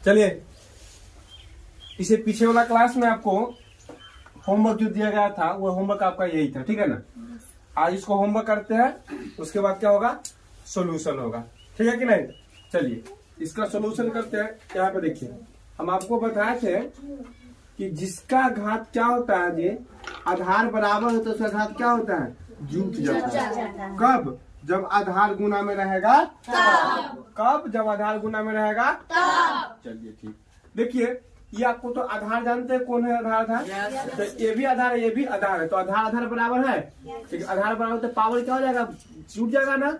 चलिए, इसे पीछे वाला क्लास में आपको होमवर्क जो दिया गया था वो होमवर्क आपका यही था, ठीक है ना। आज इसको होमवर्क करते हैं, उसके बाद क्या होगा, सोल्यूशन होगा, ठीक है कि नहीं। चलिए इसका सोल्यूशन करते हैं। यहाँ पे देखिए, हम आपको बताए थे कि जिसका घात क्या होता है जी, आधार बराबर होता है उसका घात क्या होता है, जुट जाता है। कब, जब आधार गुना में रहेगा। कब, जब आधार गुना में रहेगा। चलिए ठीक, देखिए ये आपको तो आधार जानते हैं, कौन है आधार था, तो ये भी आधार है, ये भी आधार है, तो आधार आधार बराबर है। तो आधार बराबर तो पावर क्या हो जाएगा, जुट जाएगा ना।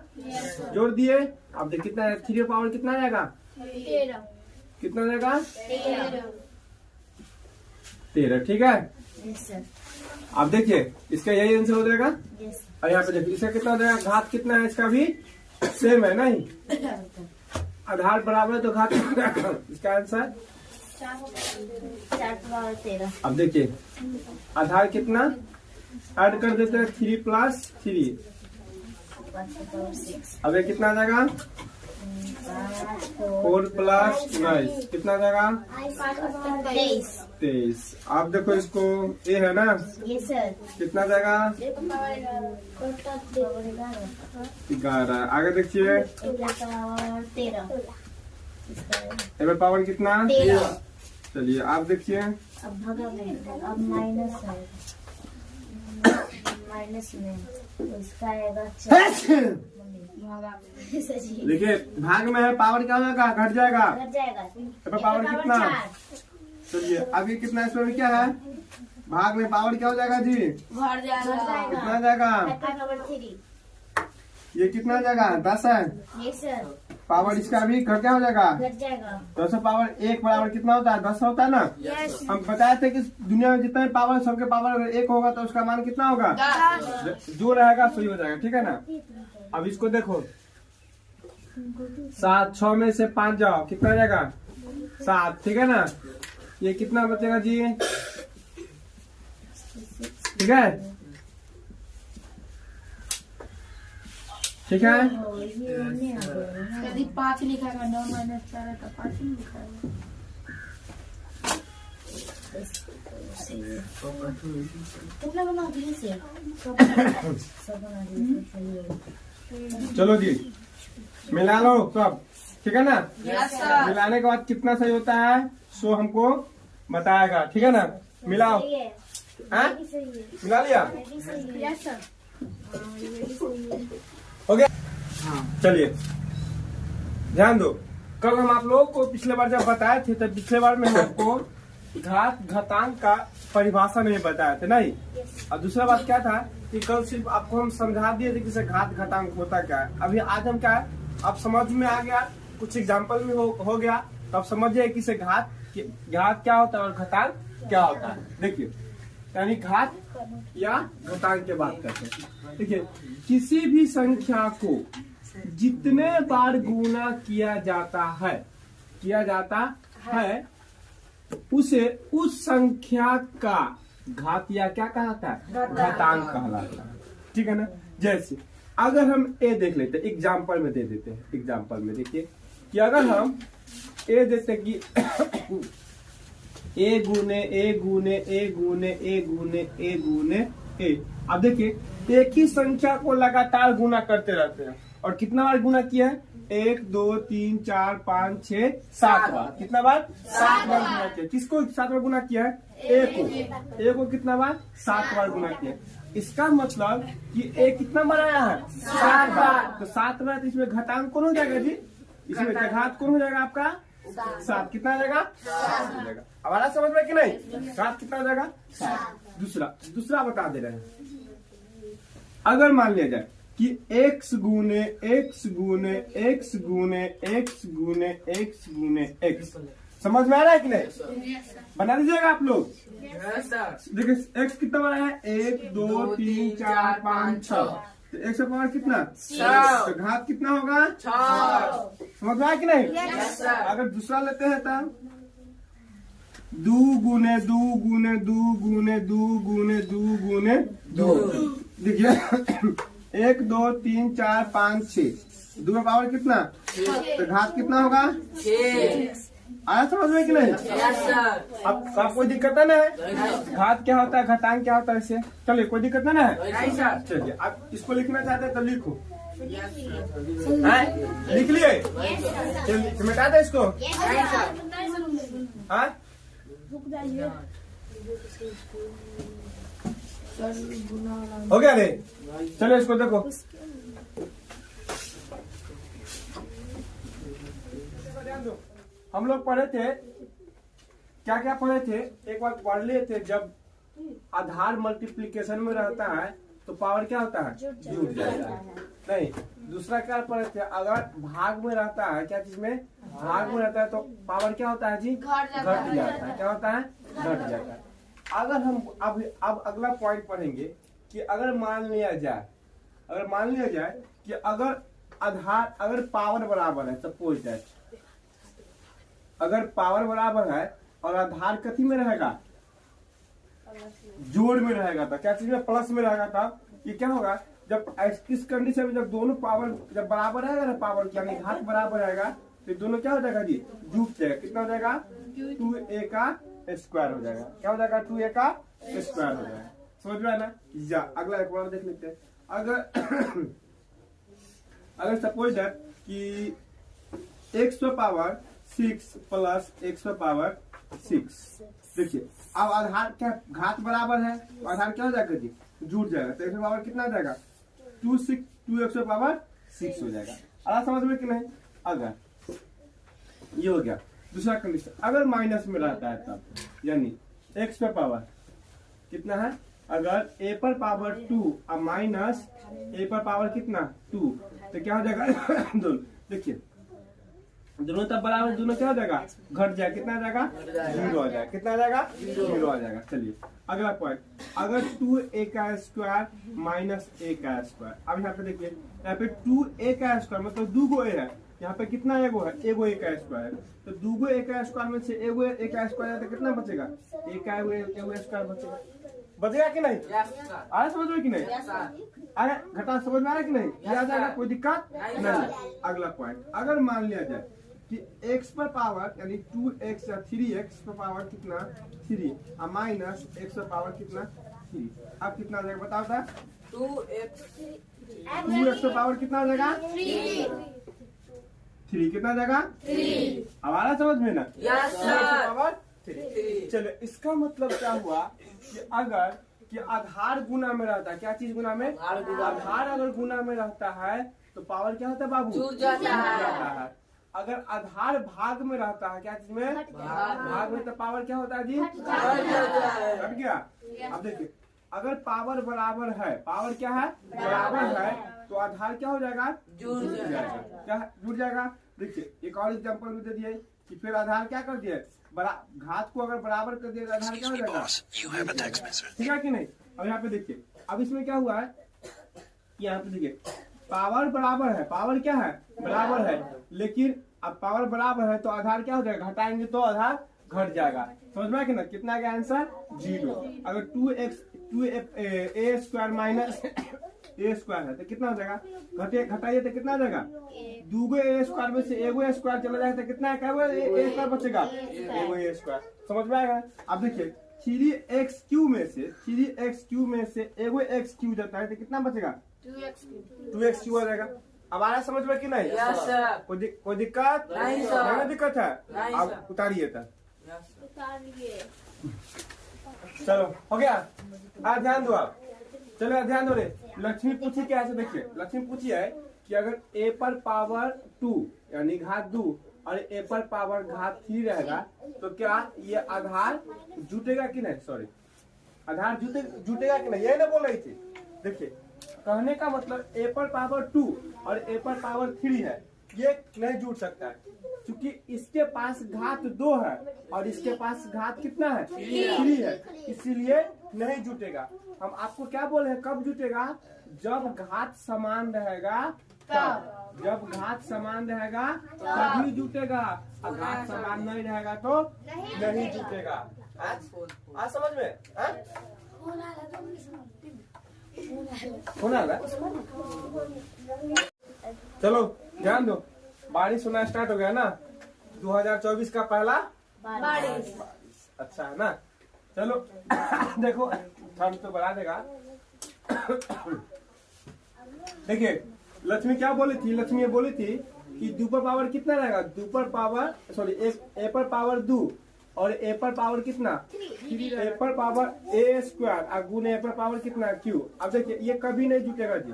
जोड़ दिए, अब देखिए कितना है, 3 पावर कितना जाएगा, 13। कितना जाएगा, 13, ठीक है। अब देखिए इसका यही आंसर हो जाएगा। और यहाँ पे देखिए इसका कितना हो जाएगा, घात कितना है, इसका भी सेम है नहीं, आधार बराबर है तो घात इसका आंसर 13। अब देखिए आधार कितना ऐड कर देते हैं, 3 + 3, अब ये कितना आ जाएगा, 4 + 9 कितना आ जाएगा, 23। आप देखो इसको, ये है ना, कितना आ जाएगा, 11। आगे देखिए, 13 पावर कितना, 13। चलिए आप देखिए, अब भगा में, अब माइनस है, माइनस में इसका आएगा 4। देखिए भाग में है, पावर क्या हो जाएगा, घट जाएगा, घट जाएगा। पावर कितना, चलिए अभी कितना, इसमें भी क्या है, भाग में पावर क्या हो जाएगा जी, बढ़ जाएगा, कितना जाएगा, 3। ये कितना जाएगा, 10 है। यस सर, पावर इसका भी क्या हो जाएगा, घट जाएगा। 10 पावर 1 बराबर कितना होता है, 10 होता है ना। यस, हम बताए थे कि दुनिया में जितना पावर, सबके पावर अगर 1 होगा तो उसका मान कितना होगा, जो रहेगा सही हो जाएगा, ठीक है ना। अब इसको देखो, 7, 6 में से 5 जाओ, कितना जाएगा, 7, ठीक है ना। ये कितना बचेगा जी, ठीक है, ठीक है। यदि 5 लिखेगा, 9 - 4 है तो 5 ही लिखेगा। कितना बना दिए से, सब बना दिए। चलो जी मिला लो सब, ठीक है ना। यस सर, मिलाने के बाद कितना सही होता है सो हमको बताएगा, ठीक है ना। मिलाओ, सही है, हाँ? ये भी सही है, मिला लिया, ये भी सही है। यस सर, ये भी सही है। हो गया। चलिए ध्यान दो, कल हम आप लोगों को पिछले बार जब बताए थे, तब पिछले बार में हम आपको घात घातांक का परिभाषा नहीं बताया थे नहीं। और दूसरा बात क्या था कि कल सिर्फ आपको हम समझा दिए थे कि घात घातांक होता क्या है। अभी आज हम क्या है, आप समझ में आ गया, कुछ एग्जाम्पल में हो गया, तो आप समझिए कि घात क्या होता है और घातांक क्या होता है। देखिए यानी घात या घातांक की बात करते हैं। देखिए किसी भी संख्या को जितने बार गुना किया जाता है उसे उस संख्या का घात या क्या कहलाता है, घातांक कहलाता है, ठीक है ना। जैसे अगर हम ए देख लेते हैं, एग्जाम्पल में दे देते हैं, एग्जाम्पल में देखिए कि अगर हम ए देते कि ए गुने ए गुने ए गुने ए गुने ए गुने ए। अब देखिए एक ही संख्या को लगातार गुना करते रहते हैं, और कितना बार गुना किया है, 1 2 3 4 5 6 7 बार। कितना बार, 7 बार गुना किया। किसको 7 बार गुना किया है, ए को कितना बार, 7 बार गुना किया। इसका मतलब कि ए कितना बार आया है, 7 बार। तो 7 बार, तो इसमें घातांक कौन हो जाएगा जी, इसमें घात कौन हो जाएगा आपका, 7। कितना आ जाएगा, 7 हो जाएगा। अब आ रहा समझ में कि नहीं, घात कितना आ जाएगा, 7। दूसरा बता दे रहे हैं, अगर मान लिया जाए कि x गुने x गुने x गुने x गुने x गुने x, समझ में आ रहा है कि नहीं, बना दीजिएगा आप लोग। देखिए x कितना बड़ा है, 1 2 3 4 5 6, तो x का पावर कितना, 6, तो घात कितना होगा, 6। समझ में आया कि नहीं। अगर दूसरा लेते हैं तो 2 गुने 2 गुने 2 गुने 2 गुने 2 गुने 2, देखिए 1 2 3 4 5 6, 2 का पावर कितना, तो घात कितना होगा, 6। आया समझ में कि नहीं? Yes sir. अब कोई दिक्कत है ना है? घात क्या होता है, घातांक क्या होता है इससे? चलिए कोई दिक्कत ना है? नहीं सर। चलिए आप इसको लिखना चाहते हैं तो लिखो। Yes sir. हैं? लिख लिए? चलिए मिटा दे इसको। नहीं सर। हाँ हो गया रे? चलो इसको देखो। हम लोग पढ़े थे, क्या क्या पढ़े थे? एक बार पढ़ लिए थे, जब आधार मल्टीप्लिकेशन में रहता है तो पावर क्या होता है? जुड़ जाता है। नहीं, दूसरा क्या पढ़े थे? अगर भाग में रहता है, क्या चीज में? भाग में रहता है तो पावर क्या होता है जी? घट जाता है। क्या होता है? घट जाता है। अगर हम अब अगला पॉइंट पढ़ेंगे कि अगर मान लिया जाए कि अगर आधार, अगर पावर बराबर है, सपोज दैट अगर पावर बराबर है और आधार कथी में रहेगा? जोड़ में रहेगा था। क्या चीज में? प्लस में रहेगा था। ये क्या होगा? जब इस कंडीशन में जब दोनों पावर जब बराबर रहेगा ना, पावर की यानी घात बराबर रहेगा, तो दोनों क्या हो जाएगा जी? जुट जाएगा। कितना हो जाएगा? 2a का स्क्वायर हो जाएगा। क्या हो जाएगा? 2a का स्क्वायर हो जाएगा। समझ में आया ना? जा अगला एक बार देख लेते हैं। अगर सपोज दैट कि x power 6 plus x power 6, देखिए अब आधार क्या? घात बराबर है तो आधार क्या हो जाएगा जी? जुड़ जाएगा। तो x पावर कितना हो जाएगा? 2x पावर 6 हो जाएगा। आधा समझ में कि नहीं? अगर ये हो गया दूसरा कंडीशन, अगर माइनस में रहता है तब, यानी x पे पावर कितना है? अगर a पर पावर 2 और माइनस a पर पावर कितना? 2, तो क्या हो जाएगा? दोनों देखिए, दोनों तब बराबर, दोनों क्या हो जाएगा? घट जाएगा। कितना आ जाएगा? 0 आ जाएगा। कितना आ जाएगा? 0 आ जाएगा। चलिए अगला पॉइंट, अगर 2a का स्क्वायर माइनस a का स्क्वायर। अब यहाँ पे देखिए, यहाँ पे 2a का स्क्वायर मतलब 2 a है। यहाँ पे कितना एगो है? एगो a का स्क्वायर। तो 2 a का स्क्वायर में से एगो a का स्क्वायर है तो कितना बचेगा? a का एगो स्क्वायर बचेगा। बचेगा कि नहीं? Yes sir. आया समझ में कि नहीं? Yes sir. अरे घटा समझ में आ रहा है कि नहीं? ये आ जाएगा, कोई दिक्कत नहीं, नहीं। अगला पॉइंट, अगर मान लिया जाए कि x पर पावर यानी 2x या 3x पर पावर कितना? 3 और माइनस x पर पावर कितना? 3। अब कितना आ जाएगा बताओ था? 2x पर पावर कितना आ जाएगा? 3 कितना आ जाएगा? 3। अब आ रहा समझ में ना? Yes sir. पावर 3। चलो इसका मतलब क्या हुआ कि अगर कि आधार गुना में रहता है, क्या चीज गुना में? आधार अगर गुना में रहता है तो पावर क्या होता है बाबू? जुड़ जाता है। अगर आधार भाग में रहता है, क्या चीज में? भाग में, तो पावर क्या होता है जी? घट गया। अब देखिए, अगर पावर बराबर है, पावर क्या है? बराबर है, तो आधार क्या हो जाएगा? जुड़ जाएगा। क्या जुड़ जाएगा? देखिए एक और एग्जांपल भी दे दिए कि फिर आधार क्या कर दिए? घात को अगर बराबर कर दिया तो आधार क्या हो जाएगा? ठीक है कि नहीं? अब यहाँ पे देखिए, अब इसमें क्या हुआ है? यहाँ पे देखिए, पावर बराबर है, पावर क्या है? बराबर है, लेकिन अब पावर बराबर है तो आधार क्या हो जाएगा? घटाएंगे तो आधार घट जाएगा। समझ में कि ना? कितना का आंसर? 0। अगर 2a square minus a square है तो कितना हो जाएगा? घटाइए तो कितना हो जाएगा? 2a स्क्वायर में से एगो स्क्वायर चला जाएगा तो कितना है? a स्क्वायर बचेगा, एगो a स्क्वायर। समझ में आएगा? अब देखिए 3x³ में से एगो x³ जाता है तो कितना बचेगा? 2x³ हो जाएगा। अब आ रहा समझ में कि नहीं? Yes sir. कोई दिक्कत नहीं सर। नहीं दिक्कत है? नहीं अब सर। उतारिए था। Yes sir. चलो हो गया। आज ध्यान दो आप। चलो ध्यान दो रे। लक्ष्मी पूछी क्या है? देखिए लक्ष्मी पूछी है कि अगर a पर पावर 2 यानी घात 2 और a पर पावर घात 3 रहेगा तो क्या ये आधार जुटेगा कि नहीं? सॉरी, आधार जुटेगा कि नहीं? यही ना बोल रही थी। देखिए कहने का मतलब a पर पावर 2 और a पर पावर 3 है, ये नहीं जुट सकता है क्योंकि इसके पास घात 2 है और इसके पास घात कितना है? 3 है, इसीलिए नहीं जुटेगा। हम आपको क्या बोले हैं? कब जुटेगा? जब घात समान रहेगा तब। जब घात समान रहेगा तभी जुटेगा, और घात समान नहीं रहेगा तो नहीं जुटेगा। आज समझ में? होना चलो ध्यान दो, बारिश होना स्टार्ट हो गया ना। 2024 का पहला बारिश। अच्छा है ना। चलो देखो ठंड तो बढ़ा देगा। देखिए लक्ष्मी क्या बोली थी, लक्ष्मी ये बोली थी कि 2 पर पावर कितना रहेगा, 2 पर पावर सॉरी ए पर पावर 2 और ए पर पावर कितना 3, ए पर पावर ए स्क्वायर और गुने ए पर पावर कितना क्यू। अब देखिए ये कभी नहीं जुटेगा जी,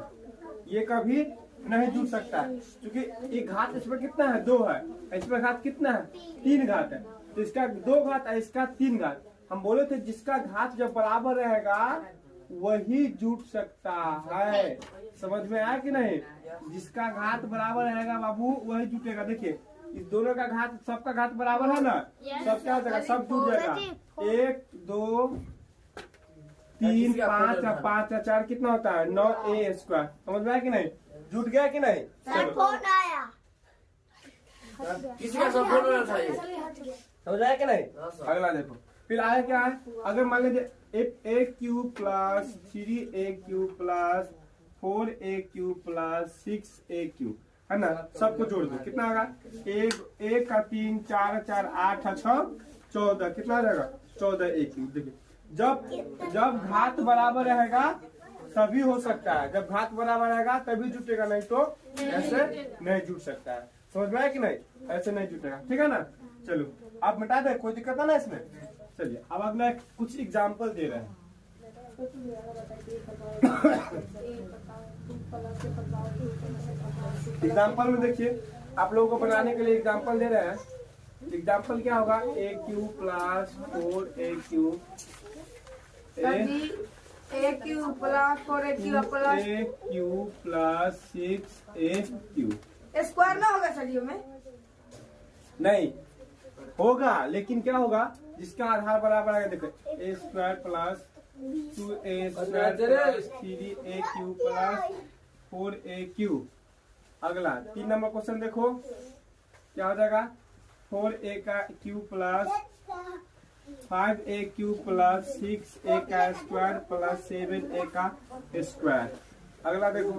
ये कभी नहीं जुट सकता है क्योंकि ये घात इस पर कितना है 2 है, इस पर घात कितना है 3 घात है, तो इसका 2 घात है, इसका 3 घात। हम बोले थे जिसका घात जब बराबर रहेगा वही जुट सकता है। समझ में आया कि नहीं, जिसका घात बराबर रहेगा बाबू वही जुटेगा। देखिए इस दोनों का घात, सबका घात बराबर है ना, सब क्या हो जाएगा, सब जुट जाएगा। 1 2 3 5 और 5 और 4 कितना होता है 9a स्क्वायर। समझ में आया कि नहीं, जुट गया कि नहीं। चलो फोन आया। किसी का सपोर्ट होना चाहिए। समझ आया कि नहीं। हाँ, सर। अगला देखो फिर आया क्या है, अगर मान लीजिए a cube plus 3a cube plus 4a cube plus 6a cube है ना, सबको जोड़ दो कितना होगा, 1 का 3 4 4 8 6 14 कितना आ जाएगा 14a क्यूब। देखिए जब घात बराबर रहेगा तभी हो सकता है, जब घात बराबर रहेगा तभी जुटेगा, नहीं तो ऐसे नहीं जुट सकता है। समझ में आया कि नहीं, ऐसे नहीं जुटेगा, ठीक है ना। चलो आप मिटा दे, कोई दिक्कत है ना इसमें। चलिए अब अगला कुछ एग्जाम्पल दे रहे हैं। एग्जाम्पल में देखिए आप लोगों को बनाने के लिए एग्जाम्पल दे रहे हैं। एग्जाम्पल क्या होगा, a cube plus 4a cube A cube plus 4a cube plus a cube plus 6a cube. Square ना होगा सर में, नहीं होगा लेकिन क्या होगा, जिसका आधार बराबर है। देखो a square plus 2a square plus 3a cube plus 4a cube. अगला 3 नंबर क्वेश्चन देखो क्या हो जाएगा, 4a का cube plus 5a cube plus 6a का स्क्वायर प्लस 7a का स्क्वायर। अगला देखो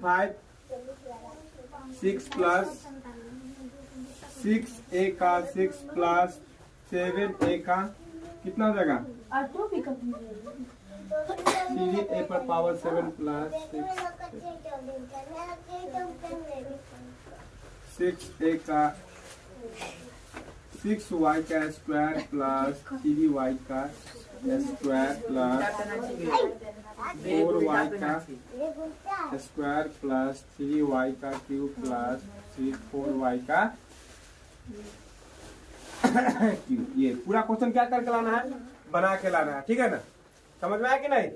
5 6 प्लस 6a का 6 प्लस 7a का कितना हो जाएगा, 3a पर पावर 7 प्लस 6a का 6y का स्क्वायर प्लस 3y का स्क्वायर प्लस 4y का स्क्वायर प्लस 3y का क्यूब प्लस 4y का क्यूब। ये पूरा क्वेश्चन क्या करके लाना है, बना के लाना है, ठीक है ना। समझ में आया कि नहीं।